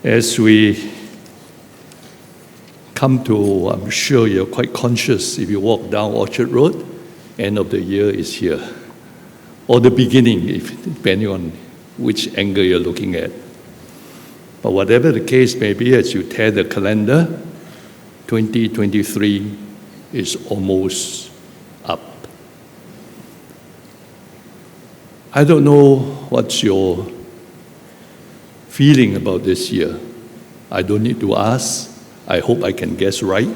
As we come to, I'm sure you're quite conscious if you walk down Orchard Road, end of the year is here. Or the beginning, depending on which angle you're looking at. But whatever the case may be, as you tear the calendar, 2023 is almost up. I don't know what's your feeling about this year. I don't need to ask. I hope I can guess right.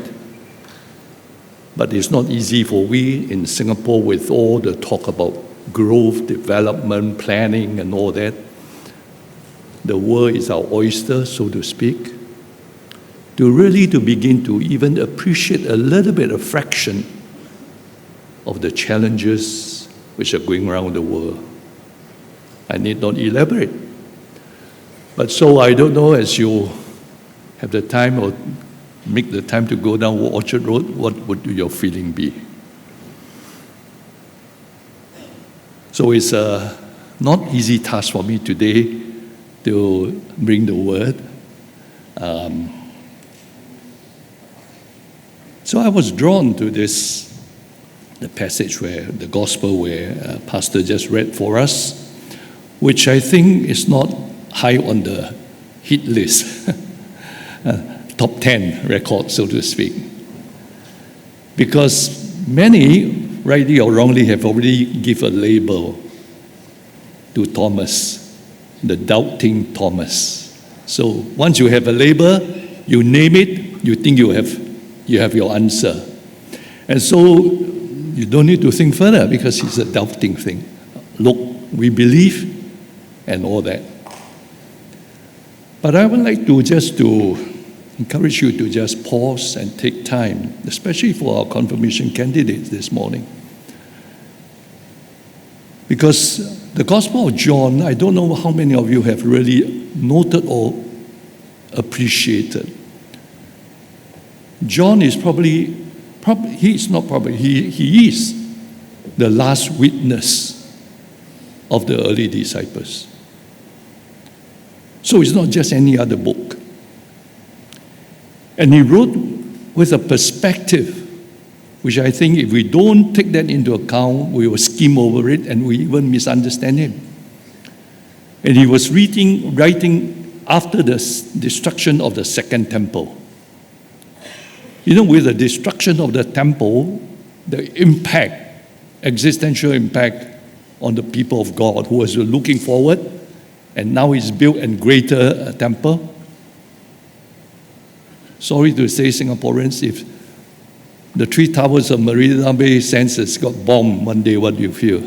But it's not easy for we in Singapore with all the talk about growth, development, planning, and all that. The world is our oyster, so to speak. To begin to even appreciate a little bit, a fraction of the challenges which are going around the world. I need not elaborate. But so I don't know, as you have the time or make the time to go down Orchard Road, what would your feeling be? So it's a not easy task for me today to bring the word. So I was drawn to the passage where the gospel where Pastor just read for us, which I think is not high on the hit list, top 10 record, so to speak. Because many, rightly or wrongly, have already given a label to Thomas, the doubting Thomas. So once you have a label, you name it, you think you have your answer. And so you don't need to think further because it's a doubting thing. Look, we believe and all that. But I would like to encourage you to just pause and take time, especially for our confirmation candidates this morning. Because the Gospel of John, I don't know how many of you have really noted or appreciated. John is he is the last witness of the early disciples. So it's not just any other book. And he wrote with a perspective, which I think if we don't take that into account, we will skim over it and we even misunderstand him. And he was writing after the destruction of the second temple. You know, with the destruction of the temple, the impact, existential impact on the people of God who was looking forward, and now he's built a greater temple. Sorry to say, Singaporeans, if the three towers of Marina Bay Sands has got bombed one day, what do you feel?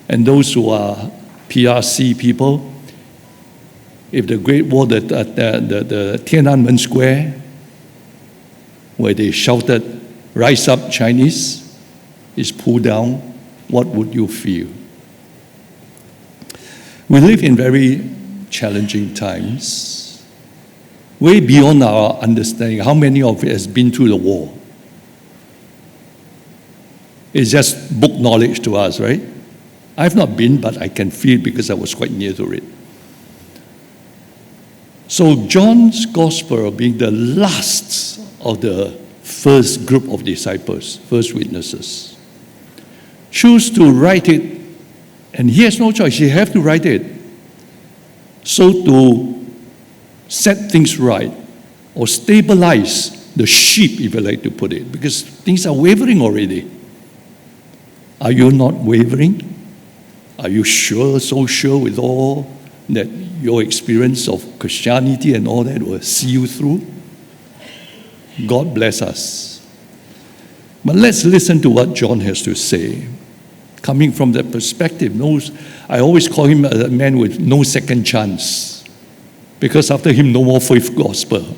And those who are PRC people, if the Great Wall, the Tiananmen Square, where they shouted, "Rise up, Chinese," is pulled down, what would you feel? We live in very challenging times, way beyond our understanding. How many of you has been through the war? It's just book knowledge to us, right? I've not been, but I can feel because I was quite near to it. So John's gospel, being the last of the first group of disciples, first witnesses, choose to write it, and he has no choice, he has to write it, so to set things right, or stabilize the ship, if you like to put it, because things are wavering already. Are you not wavering? Are you sure, so sure with all that your experience of Christianity and all that will see you through? God bless us. But let's listen to what John has to say. Coming from that perspective, I always call him a man with no second chance, because after him, no more faith gospel.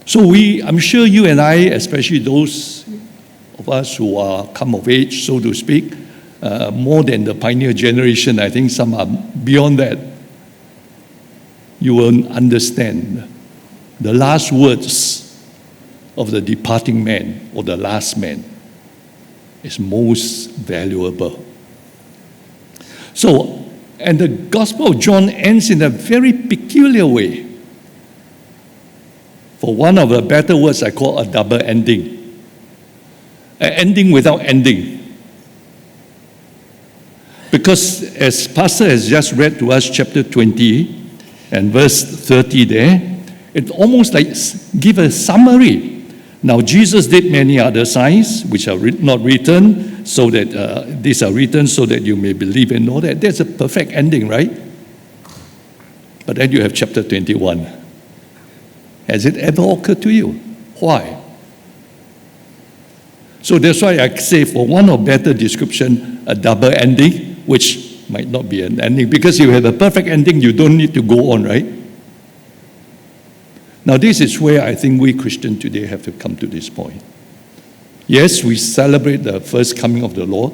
So I'm sure you and I, especially those of us who are come of age, so to speak, more than the pioneer generation, I think some are beyond that, you will understand the last words of the departing man or the last man is most valuable. So And the Gospel of John ends in a very peculiar way. For one of the better words, I call a double ending. An ending without ending. Because as Pastor has just read to us chapter 20 and verse 30 there, it almost like give a summary. Now Jesus did many other signs which are not written, so that these are written so that you may believe and know that. That's a perfect ending, right? But then you have chapter 21. Has it ever occurred to you? Why? So that's why I say, for one or better description, a double ending, which might not be an ending, because you have a perfect ending, you don't need to go on, right? Now this is where I think we Christians today have to come to this point. Yes, we celebrate the first coming of the Lord.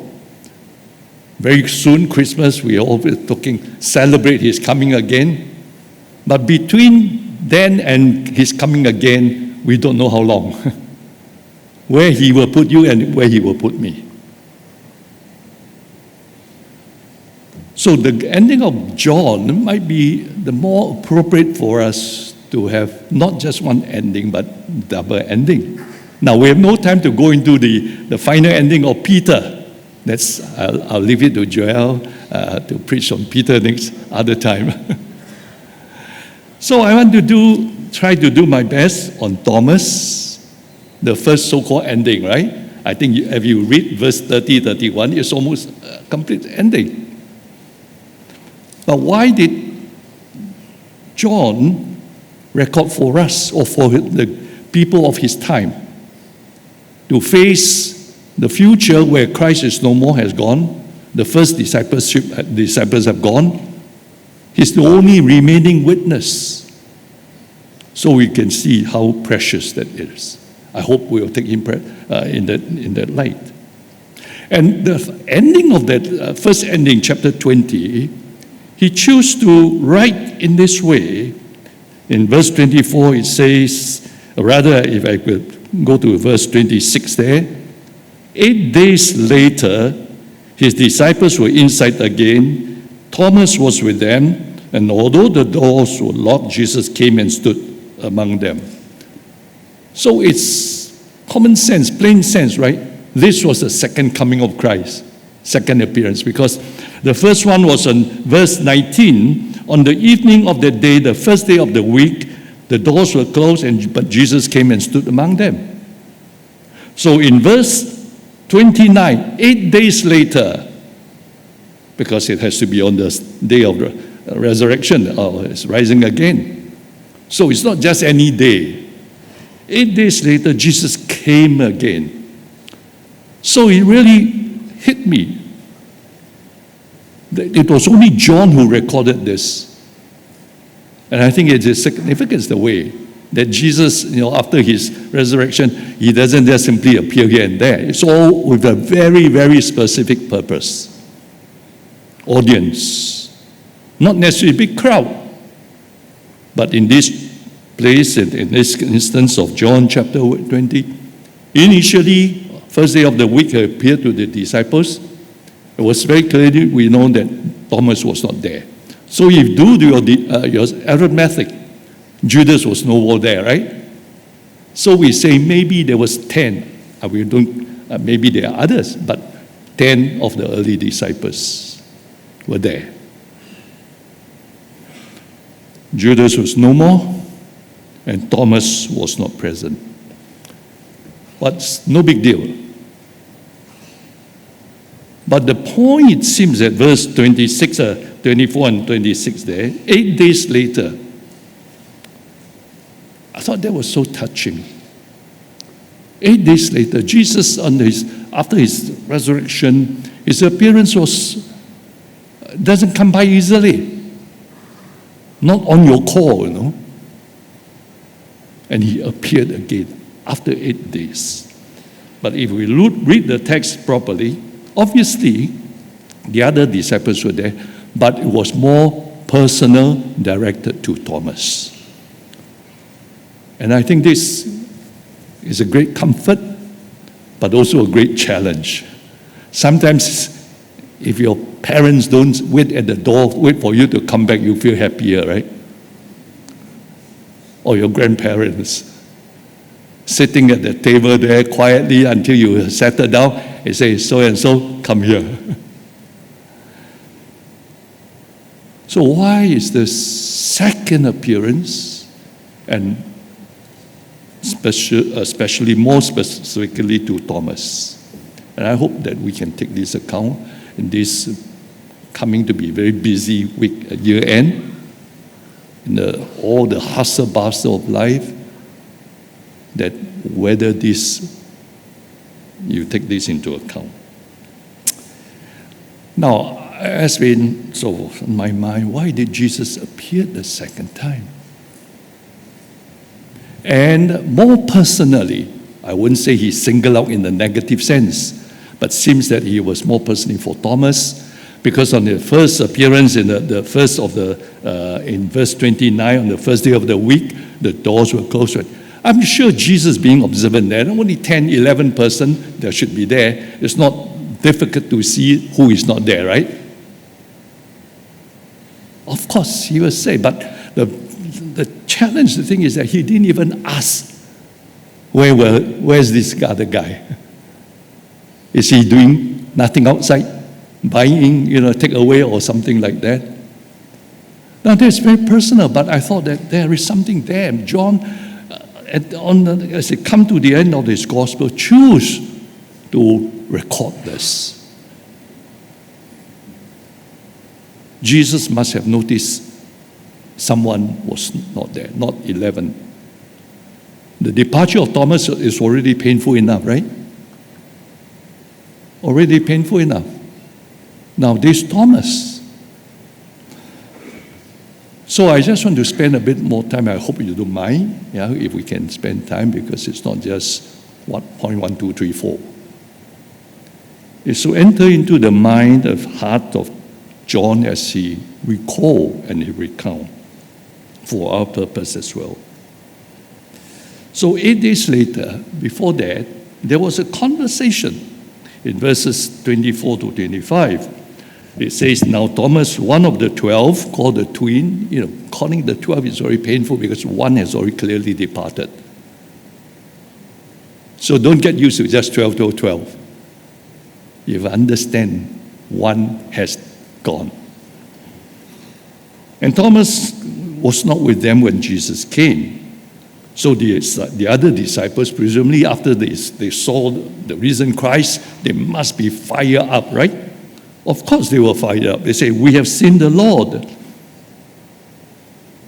Very soon, Christmas, we are always talking, celebrate His coming again. But between then and His coming again, we don't know how long. Where He will put you and where He will put me. So the ending of John might be the more appropriate for us to have not just one ending, but double ending. Now, we have no time to go into the final ending of Peter. I'll leave it to Joel to preach on Peter next other time. So I want to try to do my best on Thomas, the first so-called ending, right? I think if you read verse 30, 31, it's almost a complete ending. But why did John record for us, or for the people of his time, to face the future where Christ is no more, has gone, the first disciples have gone? He's the only remaining witness. So we can see how precious that is. I hope we'll take him in that light. And the ending of that first ending, chapter 20, he chose to write in this way. In verse 24, it says, rather, if I could go to verse 26 there, 8 days later, his disciples were inside again. Thomas was with them, and although the doors were locked, Jesus came and stood among them. So it's common sense, plain sense, right? This was the second coming of Christ, second appearance, because the first one was on verse 19. On the evening of the day, the first day of the week, the doors were closed, but Jesus came and stood among them. So in verse 29, 8 days later, because it has to be on the day of the resurrection, or it's rising again. So it's not just any day. 8 days later, Jesus came again. So it really hit me. It was only John who recorded this. And I think it is significant the way that Jesus, after his resurrection, he doesn't just simply appear here and there. It's all with a very, very specific purpose. Audience. Not necessarily a big crowd. But in this place, in this instance of John chapter 20, initially, first day of the week, he appeared to the disciples. It was very clearly we know that Thomas was not there. So if you do your arithmetic, Judas was nowhere there, right? So we say maybe there was 10. Maybe there are others, but 10 of the early disciples were there. Judas was no more, and Thomas was not present. But no big deal. But the point, it seems, at verse 26, 24 and 26 there, 8 days later, I thought that was so touching. 8 days later, Jesus, after his resurrection, his appearance doesn't come by easily. Not on your call, And he appeared again after 8 days. But if we read the text properly, obviously, the other disciples were there, but it was more personal, directed to Thomas. And I think this is a great comfort, but also a great challenge. Sometimes, if your parents don't wait at the door, wait for you to come back, you feel happier, right? Or your grandparents sitting at the table there quietly until you settle down and say, so and so, come here. So why is the second appearance, and especially more specifically to Thomas? And I hope that we can take this account in this coming to be very busy week at year end, in all the hustle bustle of life, that whether you take this into account. Now, has been so in my mind, why did Jesus appear the second time? And more personally, I wouldn't say he singled out in the negative sense, but seems that he was more personally for Thomas, because on the first appearance in the first of in verse 29, on the first day of the week, the doors were closed. I'm sure Jesus being observant there, only 10, 11 person that should be there. It's not difficult to see who is not there, right? Of course, he will say, but the challenge, the thing is that he didn't even ask, where's this other guy? Is he doing nothing outside? Buying, take away or something like that? Now, that's very personal, but I thought that there is something there. John, as they come to the end of this gospel, choose to record this. Jesus must have noticed someone was not there, not 11. The departure of Thomas is already painful enough, right? Already painful enough. Now, this Thomas. So I just want to spend a bit more time. I hope you don't mind, if we can spend time, because it's not just point 1, 2, 3, 4. It's to enter into the mind of heart of John as he recall and he recount for our purpose as well. So 8 days later, before that, there was a conversation in verses 24 to 25. It says, now Thomas, one of the 12, called the twin, calling the 12 is very painful because one has already clearly departed. So don't get used to just 12 to 12. You understand, one has gone. And Thomas was not with them when Jesus came. So the other disciples, presumably after they saw the risen Christ, they must be fired up, right? Of course they were fired up. They say, we have seen the Lord.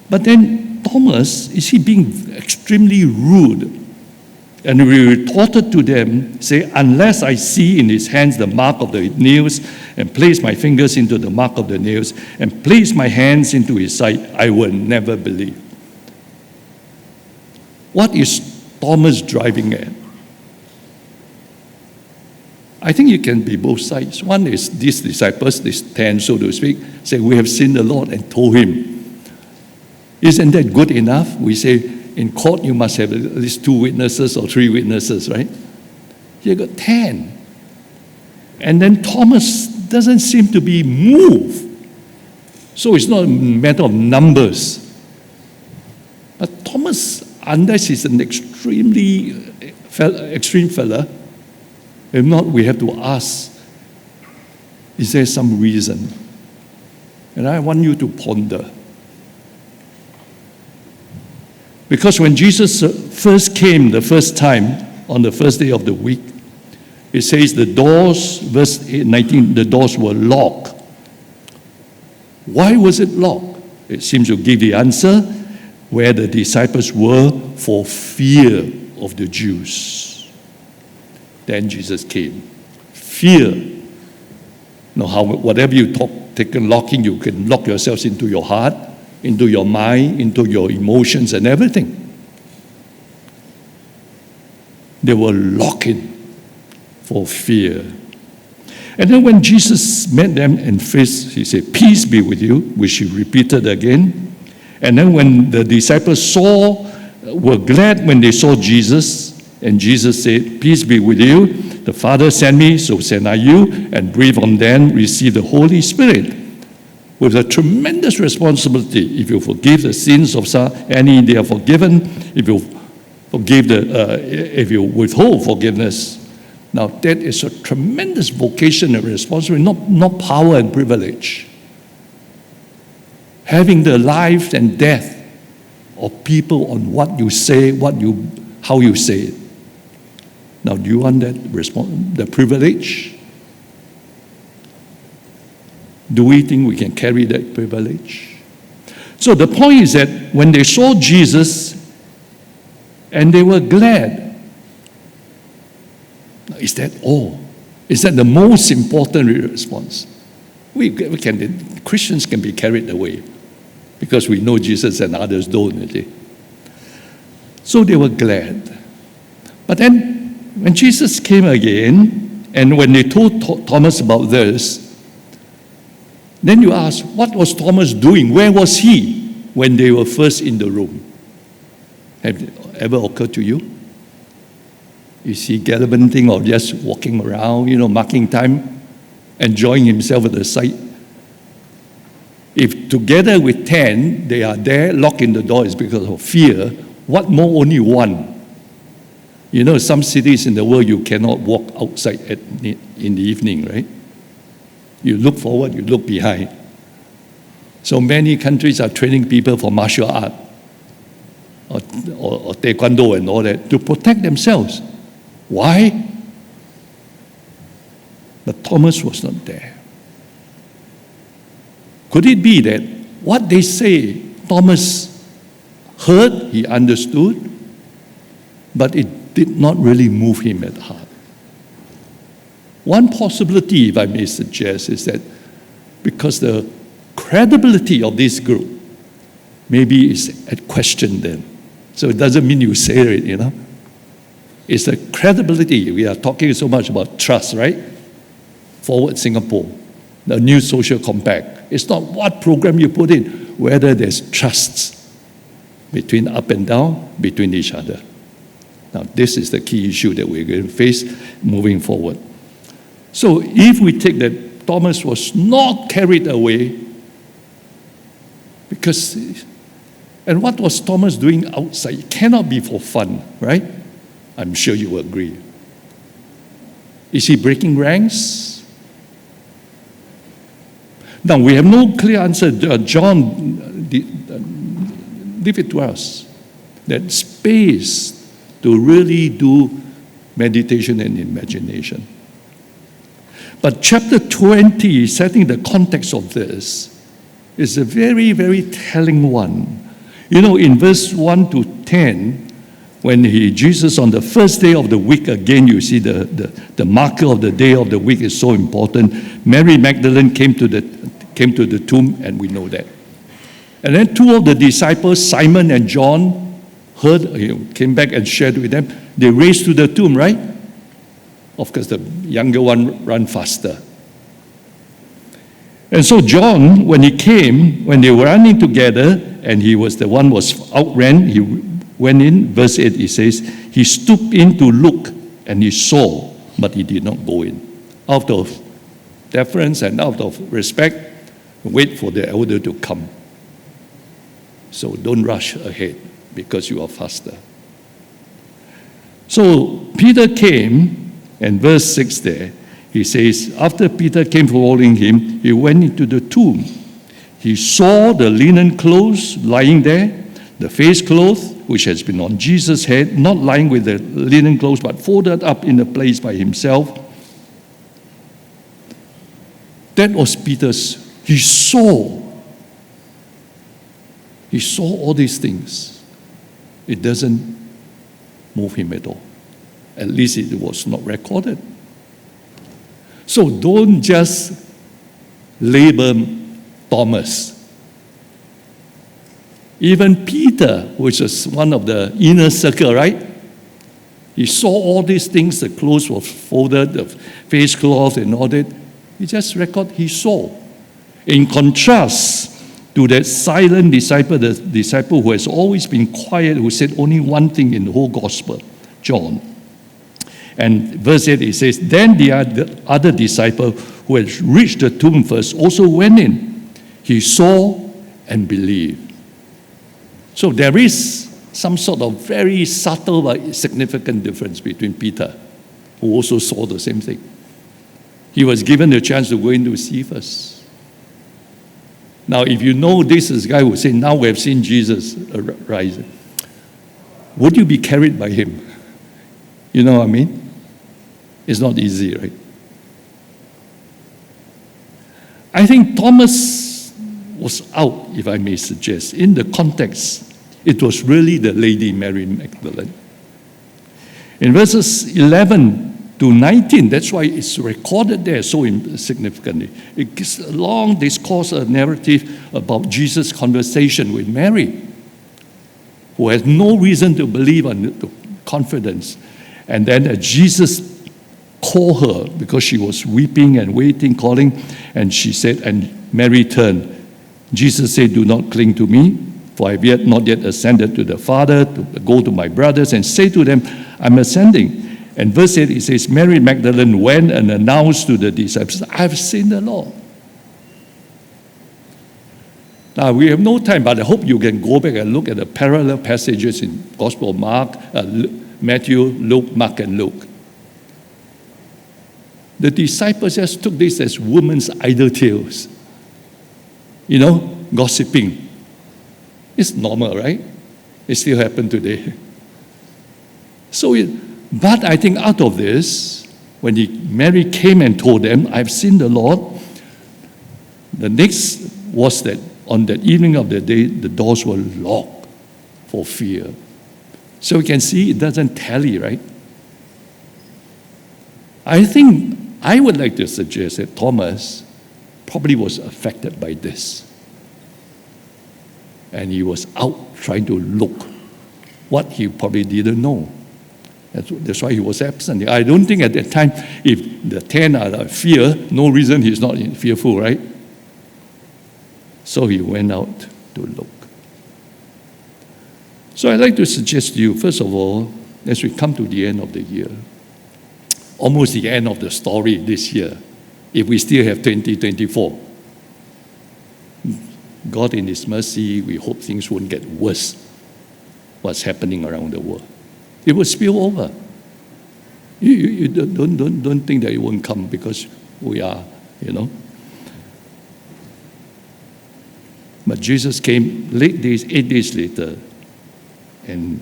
But then Thomas, is he being extremely rude? And he retorted to them, say, unless I see in his hands the mark of the nails, and place my fingers into the mark of the nails, and place my hands into his side, I will never believe. What is Thomas driving at? I think it can be both sides. One is these disciples, these 10, so to speak, say, we have seen the Lord, and told him. Isn't that good enough? We say, in court, you must have at least 2 witnesses or 3 witnesses, right? You got 10. And then Thomas doesn't seem to be moved. So it's not a matter of numbers. But Thomas, unless he's an extreme fella, if not, we have to ask, is there some reason? And I want you to ponder. Because when Jesus first came the first time, on the first day of the week, it says the doors, verse 19, the doors were locked. Why was it locked? It seems to give the answer where the disciples were for fear of the Jews. Then Jesus came. Fear. Now, whatever you take locking, you can lock yourselves into your heart, into your mind, into your emotions and everything. They were locking for fear. And then when Jesus met them in face, he said, peace be with you, which he repeated again. And then when the disciples were glad when they saw Jesus, and Jesus said, peace be with you, The Father sent me, so send I you, and breathe on them, receive the Holy Spirit. With a tremendous responsibility. If you forgive the sins of any, they are forgiven. If you withhold forgiveness, now that is a tremendous vocation and responsibility, not power and privilege. Having the life and death of people on what you say, how you say it. Now, do you want the privilege? Do we think we can carry that privilege? So the point is that when they saw Jesus and they were glad, is that all? Is that the most important response? Christians can be carried away because we know Jesus and others don't. Okay? So they were glad. But then when Jesus came again, and when they told Thomas about this, then you ask, what was Thomas doing? Where was he when they were first in the room? Have it ever occurred to you? Is he gallivanting or just walking around, marking time, enjoying himself at the sight? If together with 10, they are there, locked in the door, it's because of fear. What more, only one? Some cities in the world, you cannot walk outside in the evening, right? You look forward, you look behind. So many countries are training people for martial art or taekwondo and all that to protect themselves. Why? But Thomas was not there. Could it be that what they say, Thomas heard, he understood, but it did not really move him at heart? One possibility, if I may suggest, is that because the credibility of this group maybe is at question then. So it doesn't mean you say it, It's the credibility. We are talking so much about trust, right? Forward Singapore, the new social compact. It's not what program you put in, whether there's trust between up and down, between each other. Now, this is the key issue that we're going to face moving forward. So if we take that Thomas was not carried away, and what was Thomas doing outside? It cannot be for fun, right? I'm sure you will agree. Is he breaking ranks? Now, we have no clear answer. John, leave it to us. That space to really do meditation and imagination. But chapter 20, setting the context of this, is a very, very telling one. In verse 1 to 10, when Jesus on the first day of the week, again you see the marker of the day of the week is so important. Mary Magdalene came to the tomb, and we know that. And then two of the disciples, Simon and John, came back and shared with them. They raced to the tomb, right? Of course, the younger one ran faster. And so John, when he came, when they were running together, and he was the one was outran, he went in, verse 8, he says, he stooped in to look, and he saw, but he did not go in. Out of deference and out of respect, wait for the elder to come. So don't rush ahead, because you are faster. So Peter came, and verse 6 there, he says, after Peter came following him, he went into the tomb. He saw the linen clothes lying there, the face cloth, which has been on Jesus' head, not lying with the linen clothes, but folded up in a place by himself. That was Peter's. He saw all these things. It doesn't move him at all. At least it was not recorded. So don't just label Thomas. Even Peter, which was one of the inner circle, right? He saw all these things, the clothes were folded, the face cloth and all that. He just recorded, he saw. In contrast to that silent disciple, the disciple who has always been quiet, who said only one thing in the whole gospel, John. And verse 8, it says, then the other disciple who had reached the tomb first also went in. He saw and believed. So there is some sort of very subtle but significant difference between Peter, who also saw the same thing. He was given the chance to go in to see first. Now, if you know this is a guy who said, now we have seen Jesus rise, would you be carried by him? You know what I mean? It's not easy, right? I think Thomas was out, if I may suggest. In the context, it was really the lady Mary Magdalene. In verses 11 to 19, that's why it's recorded there so significantly. It gives a long discourse, a narrative about Jesus' conversation with Mary, who has no reason to believe and confidence. And then Jesus called her because she was weeping and waiting, calling, and she said, and Mary turned. Jesus said, do not cling to me, for I have not yet ascended to the Father, to go to my brothers and say to them, I'm ascending. And verse 8, it says, Mary Magdalene went and announced to the disciples, I've seen the Lord. Now, we have no time, but I hope you can go back and look at the parallel passages in Gospel of Mark, Matthew, Luke, Mark, and Luke. The disciples just took this as women's idle tales. You know, gossiping. It's normal, right? It still happens today. But I think out of this, when Mary came and told them, I've seen the Lord, the next was that on that evening of the day, the doors were locked for fear. So we can see it doesn't tally, right? I think I would like to suggest that Thomas probably was affected by this. And he was out trying to look what he probably didn't know. That's why he was absent. I don't think at that time, if the 10 are fear, no reason he's not fearful, right? So he went out to look. So I'd like to suggest to you, first of all, as we come to the end of the year, almost the end of the story this year, if we still have 2024, God in His mercy, we hope things won't get worse, what's happening around the world. It will spill over. You don't think that it won't come because we are, But Jesus came 8 days later, and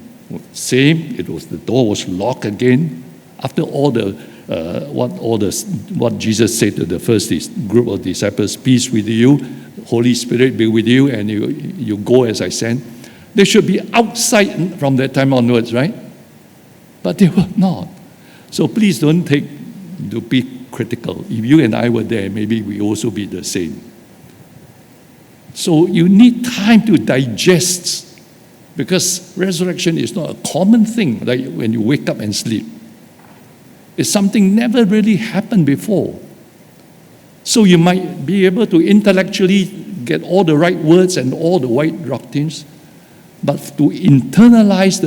same, the door was locked again. After all what Jesus said to the first group of disciples, peace with you, Holy Spirit be with you, and you go as I send. They should be outside from that time onwards, right? But they were not. So please don't be critical. If you and I were there, maybe we also be the same. So you need time to digest, because resurrection is not a common thing, like when you wake up and sleep. It's something never really happened before. So you might be able to intellectually get all the right words and all the right doctrines, but to internalize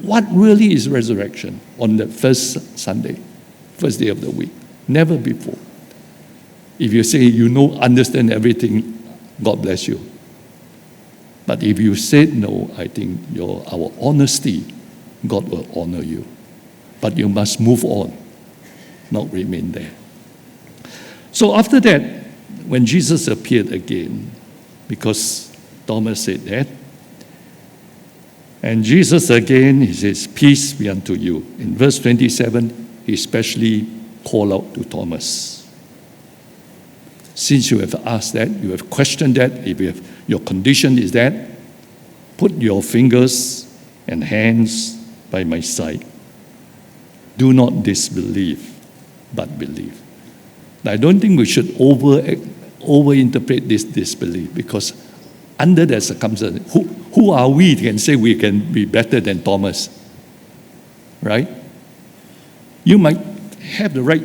what really is resurrection on the first Sunday, first day of the week, never before. If you say understand everything, God bless you. But if you said no, I think our honesty, God will honor you. But you must move on, not remain there. So after that, when Jesus appeared again, because Thomas said that, and Jesus again, he says, peace be unto you. In verse 27, he especially called out to Thomas. Since you have asked that, you have questioned that, your condition is that, put your fingers and hands by my side. Do not disbelieve, but believe. Now, I don't think we should overinterpret this disbelief, because under that circumstance, who are we can say we can be better than Thomas? Right? You might have the right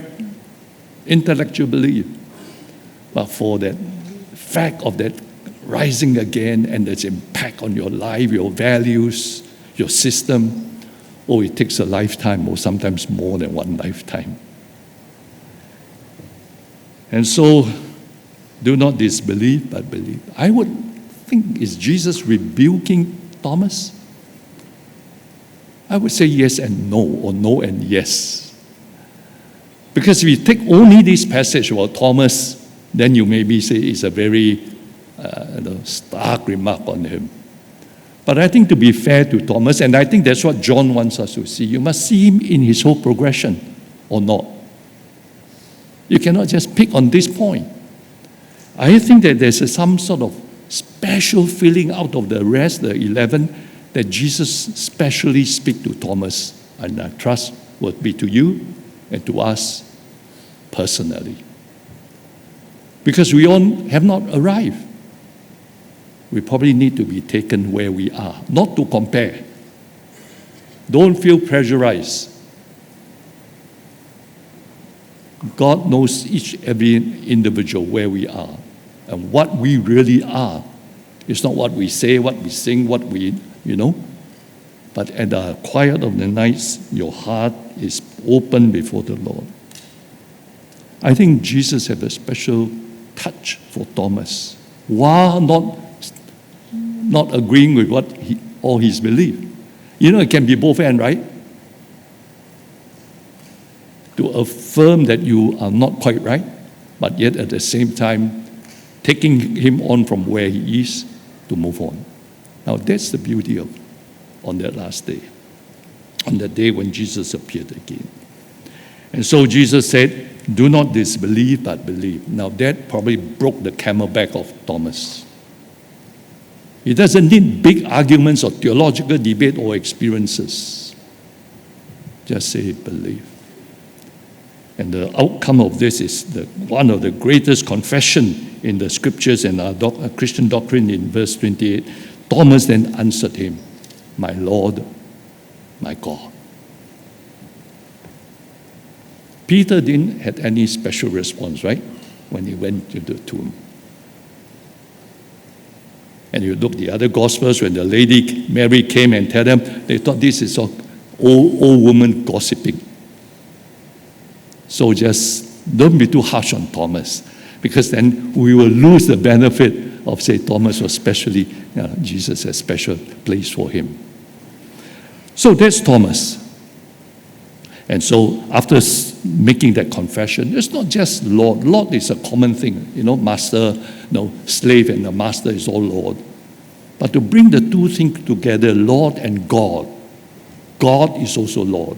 intellectual belief, but for that fact of that rising again and its impact on your life, your values, your system, oh, it takes a lifetime or sometimes more than one lifetime. And so, do not disbelieve, but believe. I would think, is Jesus rebuking Thomas? I would say yes and no, or no and yes. Because if you take only this passage about Thomas, then you maybe say it's a very stark remark on him. But I think to be fair to Thomas, and I think that's what John wants us to see, you must see him in his whole progression, or not. You cannot just pick on this point. I think that there's some sort of special feeling out of the rest, the 11, that Jesus specially speak to Thomas, and I trust would be to you and to us personally. Because we all have not arrived. We probably need to be taken where we are, not to compare. Don't feel pressurized. God knows every individual where we are. And what we really are. It's not what we say, what we sing, what we, But at the quiet of the nights, your heart is open before the Lord. I think Jesus had a special touch for Thomas, while not agreeing with all his belief. It can be both ends, right? To affirm that you are not quite right, but yet at the same time, taking him on from where he is to move on. Now that's the beauty of on that last day, on the day when Jesus appeared again. And so Jesus said, do not disbelieve, but believe. Now that probably broke the camel back of Thomas. He doesn't need big arguments or theological debate or experiences. Just say believe. And the outcome of this is one of the greatest confession in the scriptures and our Christian doctrine in verse 28. Thomas then answered him, my Lord, my God. Peter didn't have any special response, right? When he went to the tomb. And you look at the other Gospels, when the lady Mary came and told them, they thought this is all old woman gossiping. So just don't be too harsh on Thomas, because then we will lose the benefit of, say, Thomas was specially, Jesus has special place for him. So that's Thomas. And so after making that confession, it's not just Lord. Lord is a common thing. Master, slave and the master is all Lord. But to bring the two things together, Lord and God, God is also Lord.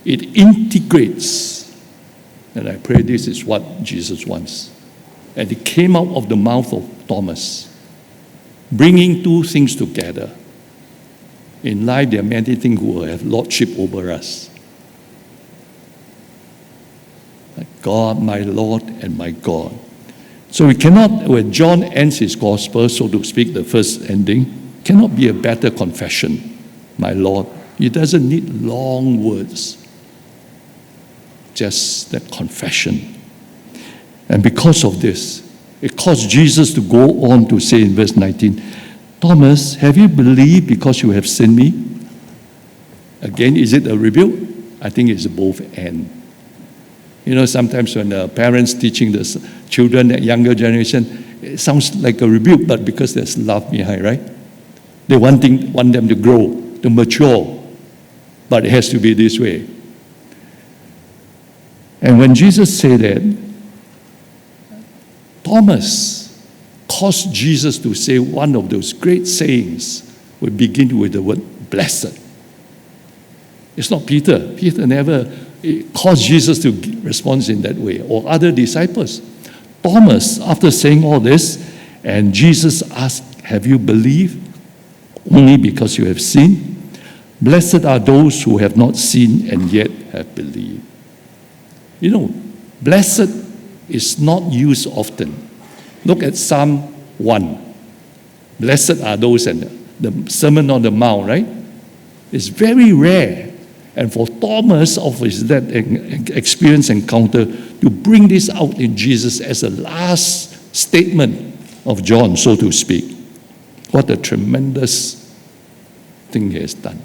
It integrates. And I pray this is what Jesus wants. And it came out of the mouth of Thomas, bringing two things together. In life, there are many things who will have lordship over us. God, my Lord and my God. So we cannot, when John ends his gospel, so to speak, the first ending, cannot be a better confession. My Lord. He doesn't need long words. Just that confession. And because of this, it caused Jesus to go on to say in verse 19, Thomas, have you believed because you have seen me? Again, is it a rebuke? I think it's both and. Sometimes when the parents teaching the children, the younger generation, it sounds like a rebuke, but because there's love behind, right? They want them to grow, to mature, but it has to be this way. And when Jesus said that, Thomas caused Jesus to say one of those great sayings, we begin with the word blessed. It's not Peter. Peter never caused Jesus to respond in that way, or other disciples. Thomas, after saying all this, and Jesus asked, have you believed only because you have seen? Blessed are those who have not seen and yet have believed. Blessed is not used often. Look at Psalm 1. Blessed are those, and the Sermon on the Mount, right? It's very rare. And for Thomas, of that experience encounter, to bring this out in Jesus as a last statement of John, so to speak, what a tremendous thing he has done.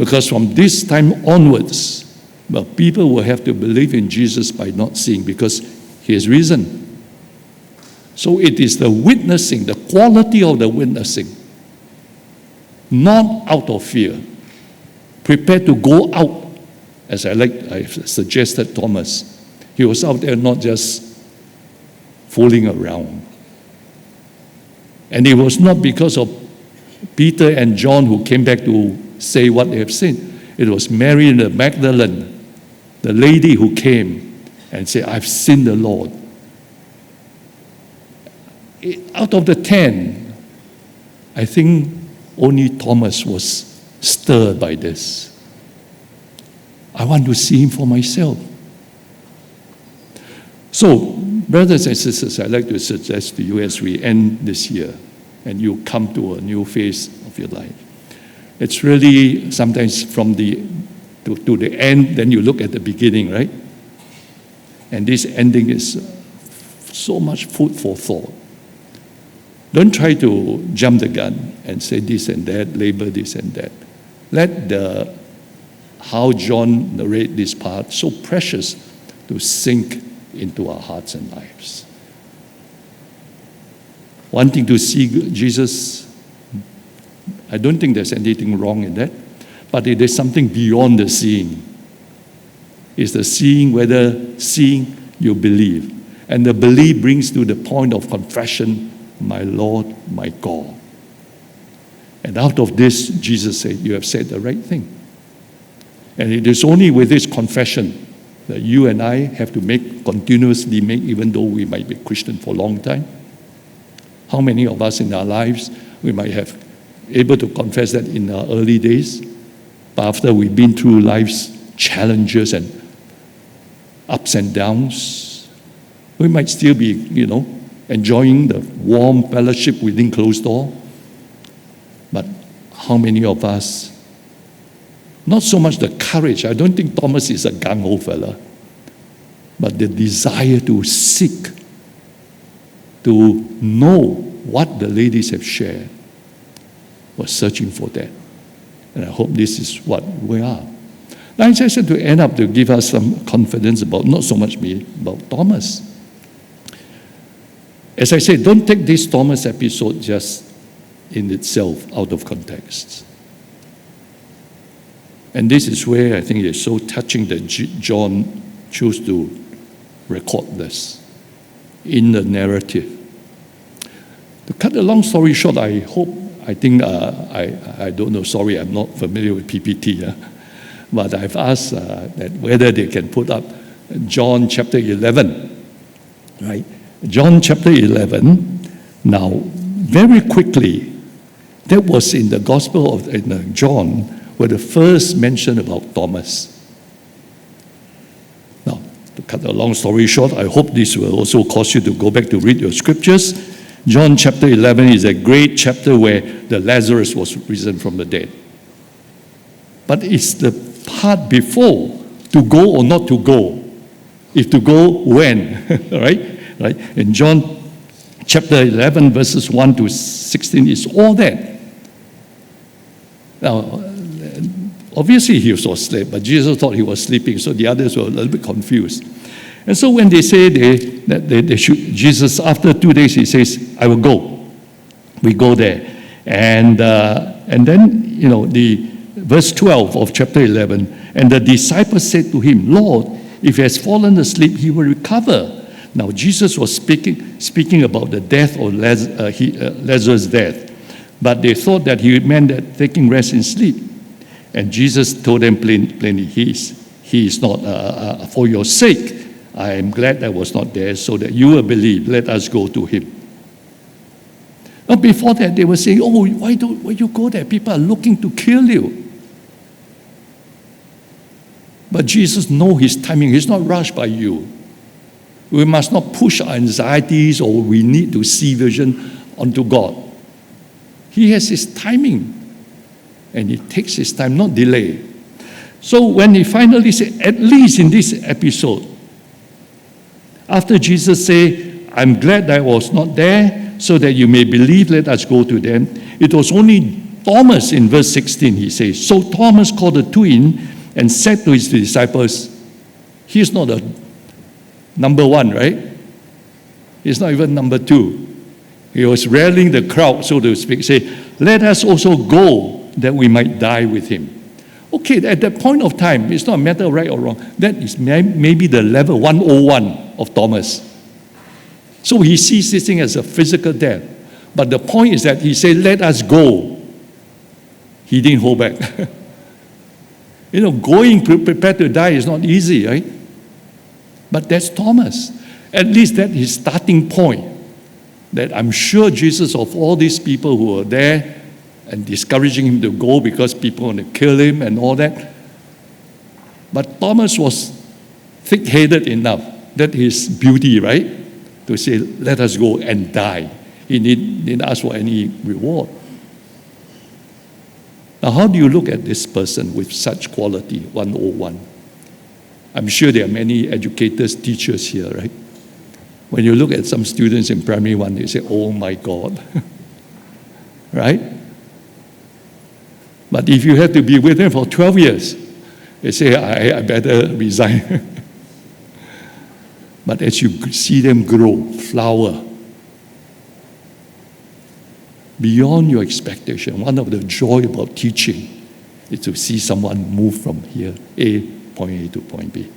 Because from this time onwards, well, people will have to believe in Jesus by not seeing, because he has risen. So it is the witnessing, the quality of the witnessing, not out of fear. Prepared to go out, as I suggested Thomas. He was out there not just fooling around. And it was not because of Peter and John who came back to say what they have seen. It was Mary the Magdalene, the lady who came and said, I've seen the Lord. Out of the 10, I think only Thomas was stirred by this. I want to see him for myself. So, brothers and sisters, I'd like to suggest to you as we end this year and you come to a new phase of your life. It's really sometimes from the to the end, then you look at the beginning, right? And this ending is so much food for thought. Don't try to jump the gun and say this and that, label this and that. Let how John narrates this part, so precious, to sink into our hearts and lives. Wanting to see Jesus, I don't think there's anything wrong in that, but it is something beyond the seeing. It's the seeing, whether seeing you believe. And the belief brings to the point of confession, my Lord, my God. And out of this, Jesus said, you have said the right thing. And it is only with this confession that you and I have to continuously make, even though we might be Christian for a long time. How many of us in our lives, we might have able to confess that in our early days, but after we've been through life's challenges and ups and downs, we might still be, enjoying the warm fellowship within closed door. But how many of us, not so much the courage, I don't think Thomas is a gung-ho fella, but the desire to seek, to know what the ladies have shared, was searching for that. And I hope this is what we are. Now I said to end up to give us some confidence about, not so much me, about Thomas. As I said, don't take this Thomas episode just in itself out of context. And this is where I think it's so touching that John chose to record this in the narrative. To cut a long story short, I don't know, sorry, I'm not familiar with PPT, but I've asked that whether they can put up John chapter 11, right? John chapter 11, now, very quickly, that was in the Gospel of John, where the first mention about Thomas. Now, to cut a long story short, I hope this will also cause you to go back to read your scriptures. John chapter 11 is a great chapter where the Lazarus was risen from the dead. But it's the part before, to go or not to go. If to go, when, right? In John chapter 11, verses 1 to 16, is all that. Now, obviously he was asleep, but Jesus thought he was sleeping, so the others were a little bit confused. And so when they say they should, Jesus, after 2 days, he says, I will go. We go there. And then, the verse 12 of chapter 11, and the disciples said to him, Lord, if he has fallen asleep, he will recover. Now, Jesus was speaking about the death of Lazarus' death. But they thought that he meant that taking rest in sleep. And Jesus told them plainly, he is not, for your sake, I am glad I was not there, so that you will believe. Let us go to him. Now, before that, they were saying, why you go there? People are looking to kill you. But Jesus knows his timing. He's not rushed by you. We must not push our anxieties or we need to see vision onto God. He has his timing. And he takes his time, not delay. So when he finally said, at least in this episode, after Jesus said, I'm glad I was not there, so that you may believe, let us go to them. It was only Thomas, in verse 16, he says, so Thomas called the twin and said to his disciples, he's not a number one, right? He's not even number two. He was rallying the crowd, so to speak, say, let us also go that we might die with him. Okay, at that point of time, it's not a matter of right or wrong. That is maybe the level 101 of Thomas. So he sees this thing as a physical death. But the point is that he said, let us go. He didn't hold back. Going prepared to die is not easy, right? But that's Thomas. At least that's his starting point. That I'm sure Jesus, of all these people who were there and discouraging him to go because people want to kill him and all that. But Thomas was thick-headed enough. That is beauty, right? To say, let us go and die. He didn't ask for any reward. Now, how do you look at this person with such quality, 101? I'm sure there are many educators, teachers here, right? When you look at some students in primary one, they say, oh my God. Right? But if you have to be with them for 12 years, they say, I better resign. But as you see them grow, flower, beyond your expectation, one of the joy about teaching is to see someone move from here, point A to point B.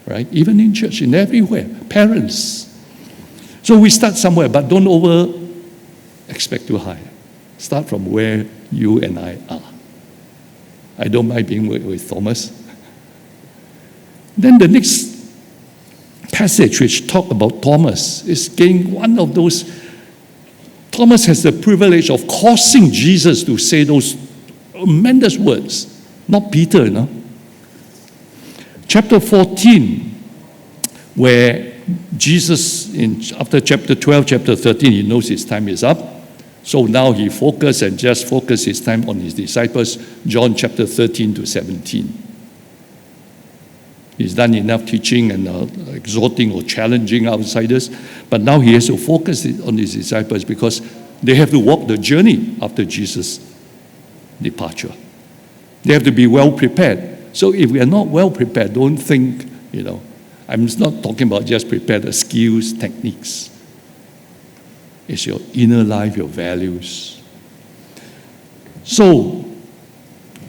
Right? Even in church, in everywhere, parents. So we start somewhere, but don't over expect too high. Start from where you and I are. I don't mind being with Thomas. Then the next passage which talk about Thomas is again one of those. Thomas has the privilege of causing Jesus to say those tremendous words, not Peter, no? Chapter 14, where Jesus, after chapter 12, chapter 13, he knows his time is up. So now he focused his time on his disciples, John chapter 13 to 17. He's done enough teaching and exhorting or challenging outsiders, but now he has to focus on his disciples because they have to walk the journey after Jesus' departure. They have to be well prepared. So if we are not well prepared, don't think, I'm not talking about just prepare the skills, techniques. It's your inner life, your values. So,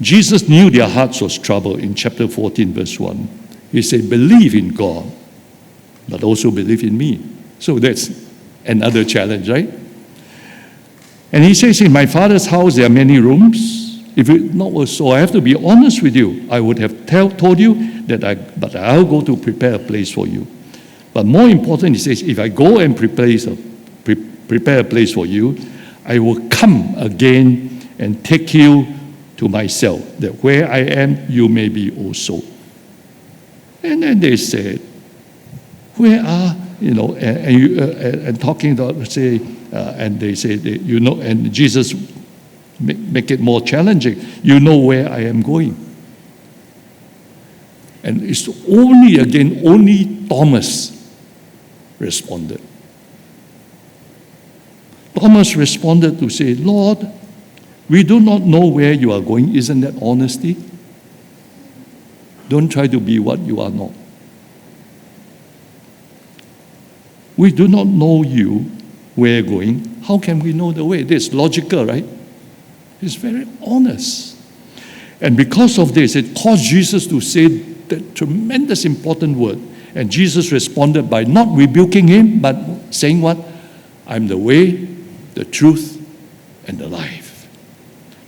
Jesus knew their hearts was troubled in chapter 14, verse 1. He said, believe in God, but also believe in me. So that's another challenge, right? And he says, in my Father's house there are many rooms. If it not so, I have to be honest with you. I would have told you but I'll go to prepare a place for you. But more important, he says, if I go and prepare a place for you, I will come again and take you to myself, that where I am, you may be also. And then they said, where are, and talking about, say, and they say, and Jesus make it more challenging. You know where I am going. And it's only Thomas responded. Thomas responded to say, Lord, we do not know where you are going. Isn't that honesty? Don't try to be what you are not. We do not know you, where you're going. How can we know the way? This is logical, right? It's very honest. And because of this, it caused Jesus to say that tremendous important word. And Jesus responded by not rebuking him, but saying what? I'm the way, the truth, and the life.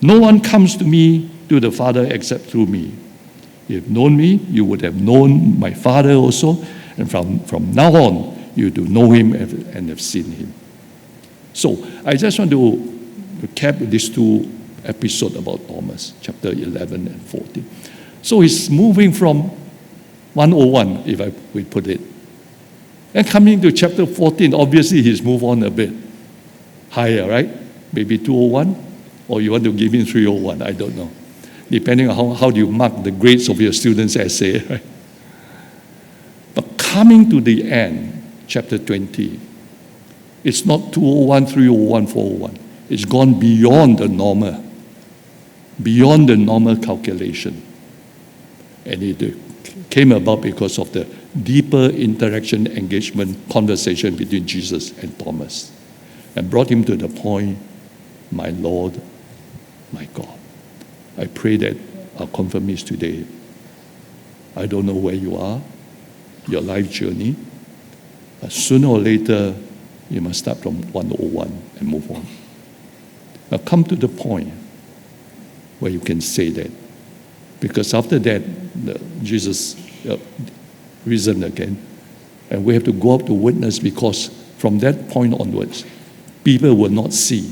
No one comes to me, to the Father, except through me. If you have known me, you would have known my Father also. And from now on, you do know him and have seen him. So I just want to recap these two episodes about Thomas, chapter 11 and 14. So he's moving from 101, if we put it. And coming to chapter 14, obviously he's moved on a bit higher, right? Maybe 201, or you want to give him 301, I don't know. Depending on how do you mark the grades of your students' essay, right? But coming to the end, chapter 20, it's not 201, 301, 401. It's gone beyond the normal. beyond the normal calculation. And it came about because of the deeper interaction, engagement, conversation between Jesus and Thomas, and brought him to the point, my Lord, my God. I pray that our confirmees today, I don't know where you are, your life journey, but sooner or later, you must start from 101 and move on. Now come to the point where you can say that. Because after that, Jesus risen again. And we have to go out to witness, because from that point onwards, people will not see.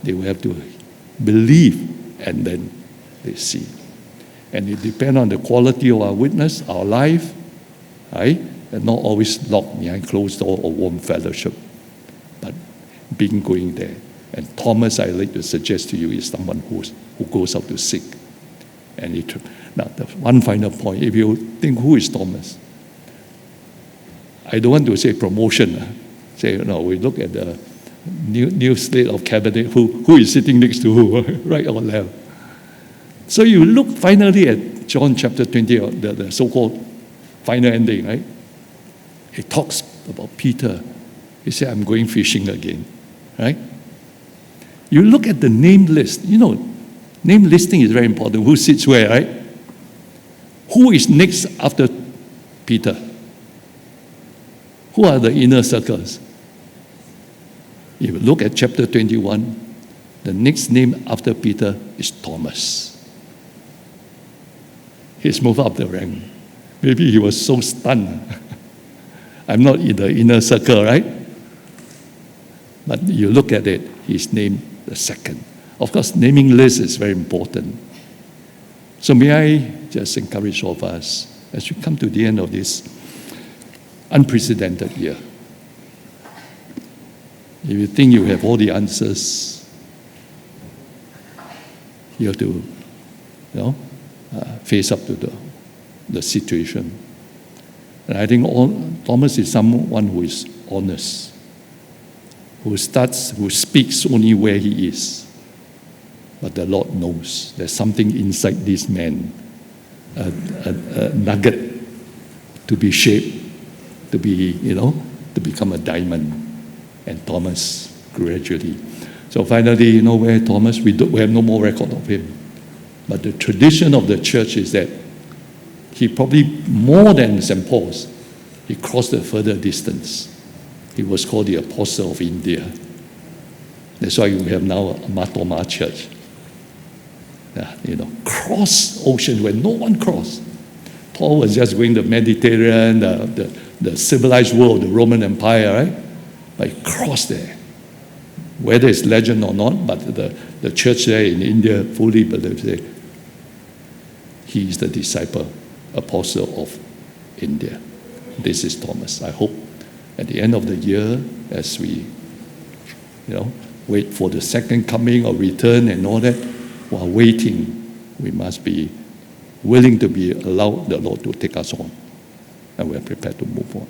They will have to believe, and then they see. And it depends on the quality of our witness, our life, right? And not always locked behind closed door or warm fellowship, but being going there. And Thomas, I'd like to suggest to you, is someone who goes out to seek. And now, the one final point, if you think, who is Thomas? I don't want to say promotion. Say, no, we look at the new slate of cabinet, who is sitting next to who, right or left. So you look finally at John chapter 20, the so-called final ending, right? It talks about Peter. He said, I'm going fishing again, right? You look at the name list. Name listing is very important. Who sits where, right? Who is next after Peter? Who are the inner circles? If you look at chapter 21, the next name after Peter is Thomas. He's moved up the rank. Maybe he was so stunned. I'm not in the inner circle, right? But you look at it, he's named the second. Of course, naming list is very important. So may I just encourage all of us, as we come to the end of this unprecedented year, if you think you have all the answers, you have to, face up to the situation. And I think Thomas is someone who is honest, who speaks only where he is. But the Lord knows there's something inside this man, a nugget to be shaped, to become a diamond. And Thomas gradually. So finally, where Thomas, we have no more record of him. But the tradition of the church is that he probably, more than St. Paul's, he crossed a further distance. He was called the Apostle of India. That's why we have now a Matoma Church. Cross ocean where no one crossed. Paul was just going to the Mediterranean, the civilized world, the Roman Empire, right? But he crossed there. Whether it's legend or not, but the church there in India fully believes that he is the disciple, apostle of India. This is Thomas. I hope at the end of the year, as we wait for the second coming or return and all that, while waiting, we must be willing to allow the Lord to take us on. And we are prepared to move on.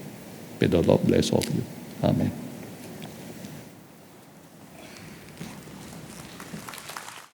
May the Lord bless all of you. Amen.